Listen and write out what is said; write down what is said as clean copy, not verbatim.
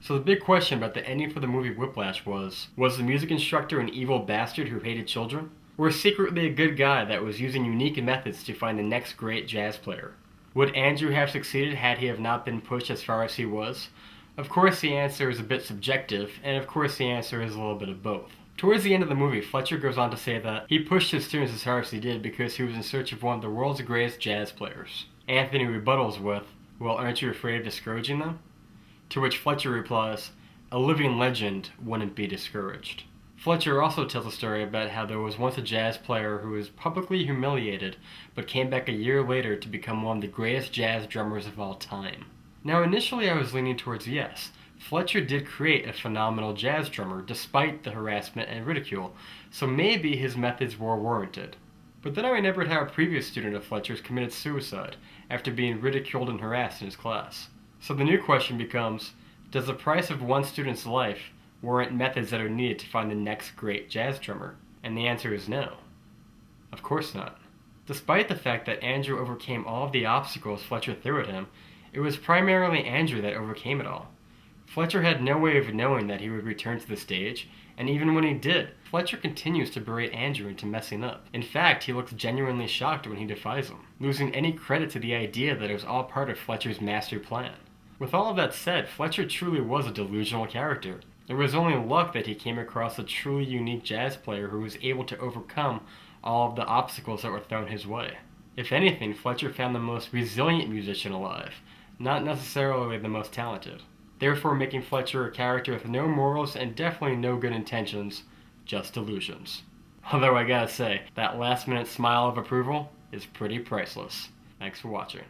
So the big question about the ending for the movie Whiplash was the music instructor an evil bastard who hated children? Or secretly a good guy that was using unique methods to find the next great jazz player? Would Andrew have succeeded had he have not been pushed as far as he was? Of course the answer is a bit subjective, and of course the answer is a little bit of both. Towards the end of the movie, Fletcher goes on to say that he pushed his students as hard as he did because he was in search of one of the world's greatest jazz players. Anthony rebuttals with, "Well, aren't you afraid of discouraging them?" To which Fletcher replies, "A living legend wouldn't be discouraged." Fletcher also tells a story about how there was once a jazz player who was publicly humiliated but came back a year later to become one of the greatest jazz drummers of all time. Now initially I was leaning towards yes, Fletcher did create a phenomenal jazz drummer despite the harassment and ridicule, so maybe his methods were warranted. But then I remembered how a previous student of Fletcher's committed suicide after being ridiculed and harassed in his class. So the new question becomes, does the price of one student's life warrant methods that are needed to find the next great jazz drummer? And the answer is no. Of course not. Despite the fact that Andrew overcame all of the obstacles Fletcher threw at him, it was primarily Andrew that overcame it all. Fletcher had no way of knowing that he would return to the stage, and even when he did, Fletcher continues to berate Andrew into messing up. In fact, he looks genuinely shocked when he defies him, losing any credit to the idea that it was all part of Fletcher's master plan. With all of that said, Fletcher truly was a delusional character. It was only luck that he came across a truly unique jazz player who was able to overcome all of the obstacles that were thrown his way. If anything, Fletcher found the most resilient musician alive, not necessarily the most talented. Therefore making Fletcher a character with no morals and definitely no good intentions, just delusions. Although I gotta say, that last minute smile of approval is pretty priceless. Thanks for watching.